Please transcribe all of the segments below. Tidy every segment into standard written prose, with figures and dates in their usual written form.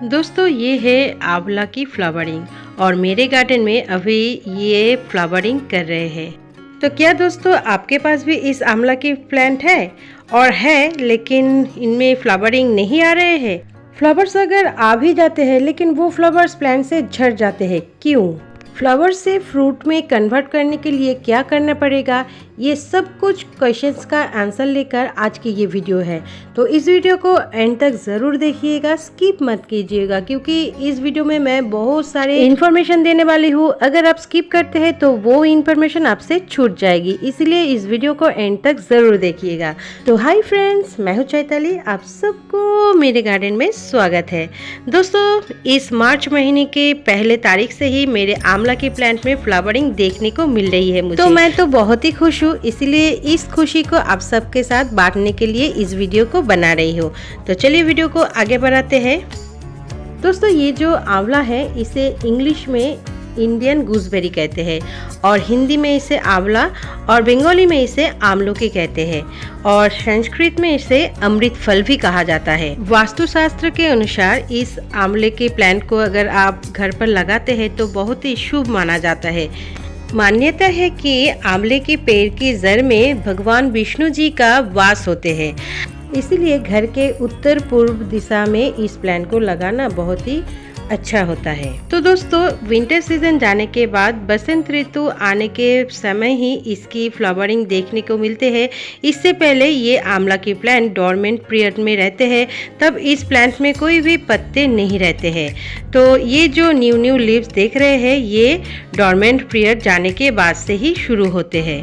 दोस्तों ये है आंवला की फ्लावरिंग और मेरे गार्डन में अभी ये फ्लावरिंग कर रहे हैं। तो क्या दोस्तों आपके पास भी इस आंवला की प्लांट है और है लेकिन इनमें फ्लावरिंग नहीं आ रहे हैं। फ्लावर्स अगर आ भी जाते हैं लेकिन वो फ्लावर्स प्लांट से झड़ जाते हैं, क्यों? फ्लावर्स से फ्रूट में कन्वर्ट करने के लिए क्या करना पड़ेगा, ये सब कुछ क्वेश्चंस का आंसर लेकर आज की ये वीडियो है। तो इस वीडियो को एंड तक ज़रूर देखिएगा, स्किप मत कीजिएगा क्योंकि इस वीडियो में मैं बहुत सारे इन्फॉर्मेशन देने वाली हूँ। अगर आप स्किप करते हैं तो वो इन्फॉर्मेशन आपसे छूट जाएगी, इसलिए इस वीडियो को एंड तक ज़रूर देखिएगा। तो हाय फ्रेंड्स, मैं हूँ चैताली, आप सबको मेरे गार्डन में स्वागत है। दोस्तों इस मार्च महीने के पहले तारीख से ही मेरे आंवला की प्लांट में फ्लावरिंग देखने को मिल रही है मुझे। तो मैं तो बहुत ही खुश हूँ, इसलिए इस खुशी को आप सबके साथ बांटने के लिए इस वीडियो को बना रही हूँ। तो चलिए वीडियो को आगे बढ़ाते हैं। दोस्तों ये जो आंवला है इसे इंग्लिश में इंडियन गूसबेरी कहते हैं और हिंदी में इसे आंवला और बंगाली में इसे आमलोकी कहते हैं और संस्कृत में इसे अमृत फल भी कहा जाता है। वास्तुशास्त्र के अनुसार इस आंवले के प्लांट को अगर आप घर पर लगाते हैं तो बहुत ही शुभ माना जाता है। मान्यता है कि आंवले के पेड़ की जड़ में भगवान विष्णु जी का वास होते हैं, इसीलिए घर के उत्तर पूर्व दिशा में इस प्लांट को लगाना बहुत ही अच्छा होता है। तो दोस्तों विंटर सीजन जाने के बाद बसंत ऋतु आने के समय ही इसकी फ्लावरिंग देखने को मिलते हैं। इससे पहले ये आंवला की प्लांट डोरमेंट पीरियड में रहते हैं, तब इस प्लांट में कोई भी पत्ते नहीं रहते हैं। तो ये जो न्यू लीव्स देख रहे हैं ये डोरमेंट पीरियड जाने के बाद से ही शुरू होते हैं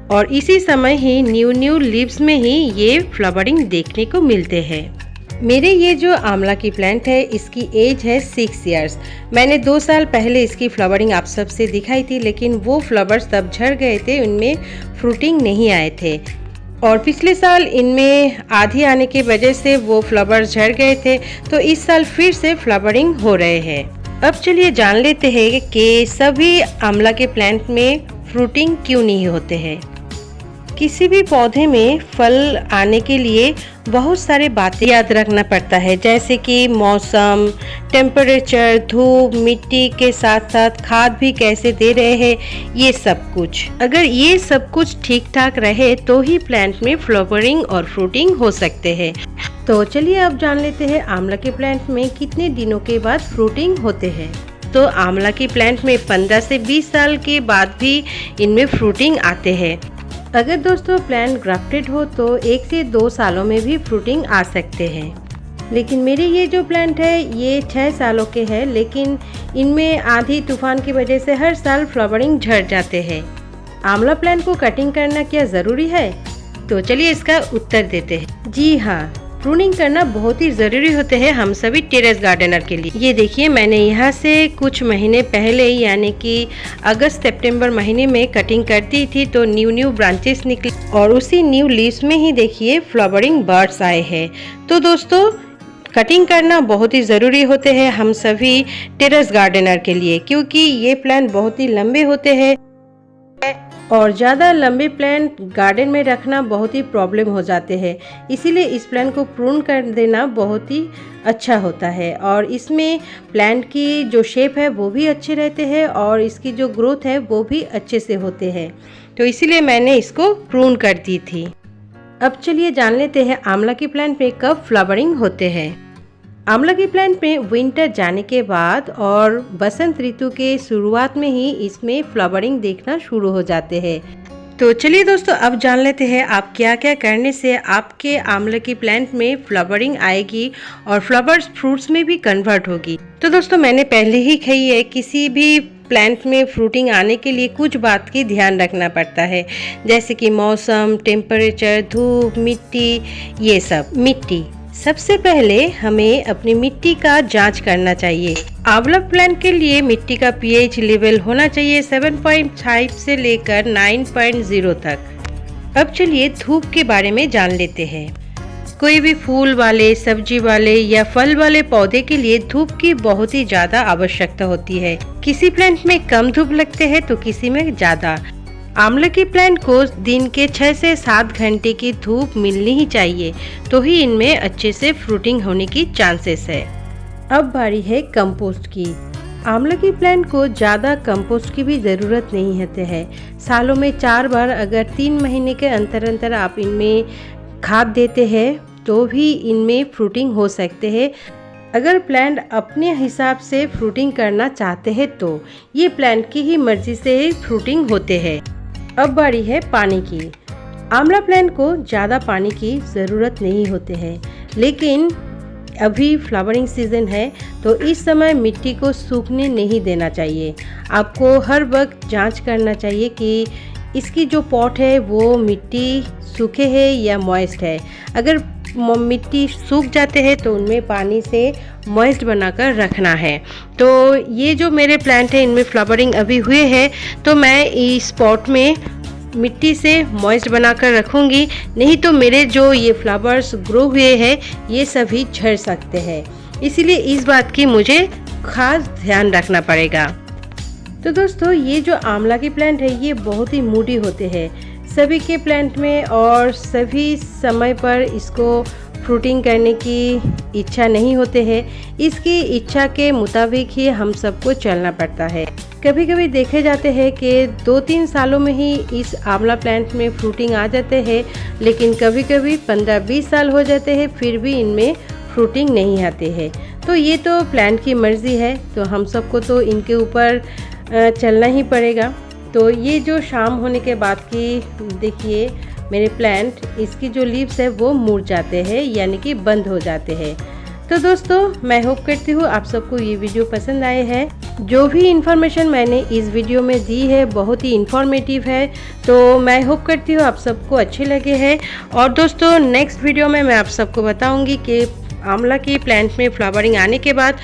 और इसी समय ही न्यू लीव्स में ही ये फ्लावरिंग देखने को मिलते हैं। मेरे ये जो आंवला की प्लांट है इसकी एज है 6 इयर्स। मैंने 2 साल पहले इसकी फ्लावरिंग आप सबसे दिखाई थी, लेकिन वो फ्लावर्स तब झड़ गए थे, उनमें फ्रूटिंग नहीं आए थे और पिछले साल इनमें आधी आने की वजह से वो फ्लावर्स झड़ गए थे। तो इस साल फिर से फ्लावरिंग हो रहे हैं। अब चलिए जान लेते हैं कि सभी आंवला के प्लांट में फ्रूटिंग क्यों नहीं होते हैं। किसी भी पौधे में फल आने के लिए बहुत सारे बातें याद रखना पड़ता है, जैसे कि मौसम, टेम्परेचर, धूप, मिट्टी के साथ साथ खाद भी कैसे दे रहे हैं, ये सब कुछ। अगर ये सब कुछ ठीक ठाक रहे तो ही प्लांट में फ्लावरिंग और फ्रूटिंग हो सकते हैं। तो चलिए अब जान लेते हैं आंवला के प्लांट में कितने दिनों के बाद फ्रूटिंग होते हैं। तो आंवला की प्लांट में 15 से 20 साल के बाद भी इनमें फ्रूटिंग आते हैं। अगर दोस्तों प्लांट ग्राफ्टेड हो तो 1 से 2 सालों में भी फ्रूटिंग आ सकते हैं, लेकिन मेरे ये जो प्लांट है ये 6 सालों के हैं, लेकिन इनमें आंधी तूफान की वजह से हर साल फ्लावरिंग झड़ जाते हैं। आंवला प्लांट को कटिंग करना क्या ज़रूरी है? तो चलिए इसका उत्तर देते हैं। जी हाँ, प्रूनिंग करना बहुत ही ज़रूरी होते हैं हम सभी टेरेस गार्डनर के लिए। ये देखिए मैंने यहाँ से कुछ महीने पहले यानी कि अगस्त सितंबर महीने में कटिंग कर दी थी, तो न्यू ब्रांचेस निकले और उसी न्यू लीव्स में ही देखिए फ्लावरिंग बर्ड्स आए हैं। तो दोस्तों कटिंग करना बहुत ही ज़रूरी होते हैं हम सभी टेरेस गार्डनर के लिए, क्योंकि ये प्लांट बहुत ही लंबे होते हैं और ज़्यादा लंबे प्लांट गार्डन में रखना बहुत ही प्रॉब्लम हो जाते हैं। इसीलिए इस प्लांट को प्रून कर देना बहुत ही अच्छा होता है और इसमें प्लांट की जो शेप है वो भी अच्छे रहते हैं और इसकी जो ग्रोथ है वो भी अच्छे से होते हैं। तो इसीलिए मैंने इसको प्रून कर दी थी। अब चलिए जान लेते हैं आंवला की प्लांट में कब फ्लावरिंग होते हैं। आंवला की प्लांट में विंटर जाने के बाद और बसंत ऋतु के शुरुआत में ही इसमें फ्लावरिंग देखना शुरू हो जाते हैं। तो चलिए दोस्तों अब जान लेते हैं आप क्या क्या करने से आपके आंवला की प्लांट में फ्लावरिंग आएगी और फ्लावर्स फ्रूट्स में भी कन्वर्ट होगी। तो दोस्तों मैंने पहले ही कही है, किसी भी प्लांट में फ्रूटिंग आने के लिए कुछ बात की ध्यान रखना पड़ता है, जैसे कि मौसम, टेम्परेचर, धूप, मिट्टी, ये सब। मिट्टी सबसे पहले हमें अपनी मिट्टी का जांच करना चाहिए। आंवला प्लांट के लिए मिट्टी का पीएच लेवल होना चाहिए 7.5 से लेकर 9.0 तक। अब चलिए धूप के बारे में जान लेते हैं। कोई भी फूल वाले, सब्जी वाले या फल वाले पौधे के लिए धूप की बहुत ही ज़्यादा आवश्यकता होती है। किसी प्लांट में कम धूप लगते हैं तो किसी में ज़्यादा। आंवला की प्लांट को दिन के 6 से 7 घंटे की धूप मिलनी ही चाहिए, तो ही इनमें अच्छे से फ्रूटिंग होने की चांसेस है। अब बारी है कंपोस्ट की। आंवला की प्लांट को ज़्यादा कंपोस्ट की भी ज़रूरत नहीं होती है। सालों में 4 बार अगर 3 महीने के अंतर अंतर आप इनमें खाद देते हैं तो भी इनमें फ्रूटिंग हो सकते हैं। अगर प्लांट अपने हिसाब से फ्रूटिंग करना चाहते हैं तो ये प्लांट की ही मर्जी से फ्रूटिंग होते हैं। अब बारी है पानी की। आंवला प्लांट को ज़्यादा पानी की ज़रूरत नहीं होती है, लेकिन अभी फ्लावरिंग सीज़न है तो इस समय मिट्टी को सूखने नहीं देना चाहिए। आपको हर वक्त जांच करना चाहिए कि इसकी जो पॉट है वो मिट्टी सूखे है या मॉइस्ट है। अगर मिट्टी सूख जाते हैं तो उनमें पानी से मॉइस्ट बनाकर रखना है। तो ये जो मेरे प्लांट है इनमें फ्लावरिंग अभी हुए हैं तो मैं इस पॉट में मिट्टी से मॉइस्ट बनाकर रखूँगी, नहीं तो मेरे जो ये फ्लावर्स ग्रो हुए हैं ये सभी झड़ सकते हैं। इसीलिए इस बात की मुझे खास ध्यान रखना पड़ेगा। तो दोस्तों ये जो आंवला की प्लांट है ये बहुत ही मूडी होते हैं सभी के प्लांट में, और सभी समय पर इसको फ्रूटिंग करने की इच्छा नहीं होते हैं। इसकी इच्छा के मुताबिक ही हम सबको चलना पड़ता है। कभी कभी देखे जाते हैं कि 2-3 सालों में ही इस आंवला प्लांट में फ्रूटिंग आ जाते हैं, लेकिन कभी कभी 15-20 साल हो जाते हैं फिर भी इनमें फ्रूटिंग नहीं आते हैं। तो ये तो प्लांट की मर्ज़ी है, तो हम सबको तो इनके ऊपर चलना ही पड़ेगा। तो ये जो शाम होने के बाद की देखिए मेरे प्लांट, इसकी जो लीव्स है वो मुरझाते हैं यानी कि बंद हो जाते हैं। तो दोस्तों मैं होप करती हूँ आप सबको ये वीडियो पसंद आए हैं। जो भी इन्फॉर्मेशन मैंने इस वीडियो में दी है बहुत ही इन्फॉर्मेटिव है, तो मैं होप करती हूँ आप सबको अच्छे लगे हैं। और दोस्तों नेक्स्ट वीडियो में मैं आप सबको बताऊँगी कि आंवला की प्लांट में फ्लावरिंग आने के बाद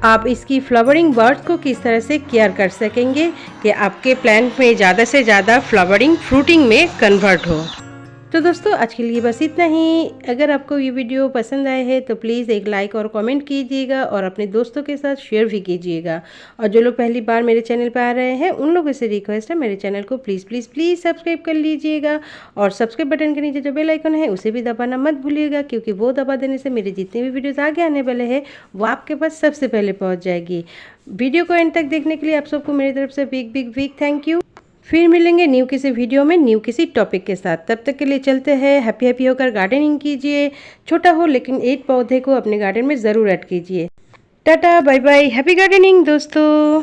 आप इसकी फ्लावरिंग बर्ड्स को किस तरह से केयर कर सकेंगे कि आपके प्लांट में ज़्यादा से ज़्यादा फ्लावरिंग फ्रूटिंग में कन्वर्ट हो। तो दोस्तों आज के लिए बस इतना ही। अगर आपको ये वीडियो पसंद आए है तो प्लीज़ एक लाइक और कमेंट कीजिएगा और अपने दोस्तों के साथ शेयर भी कीजिएगा। और जो लोग पहली बार मेरे चैनल पर आ रहे हैं उन लोगों से रिक्वेस्ट है मेरे चैनल को प्लीज़ प्लीज़ प्लीज़ सब्सक्राइब कर लीजिएगा। और सब्सक्राइब बटन के नीचे जो बेल आइकन है उसे भी दबाना मत भूलिएगा, क्योंकि वो दबा देने से मेरे जितने भी वीडियोज़ आगे आने वाले हैं वो आपके पास सबसे पहले पहुँच जाएगी। वीडियो को एंड तक देखने के लिए आप सबको मेरी तरफ से big big big thank you. फिर मिलेंगे न्यू किसी वीडियो में न्यू किसी टॉपिक के साथ। तब तक के लिए चलते हैं, हैप्पी हैप्पी होकर गार्डनिंग कीजिए। छोटा हो लेकिन एक पौधे को अपने गार्डन में ज़रूर ऐड कीजिए। Tata bye bye, happy gardening दोस्तों।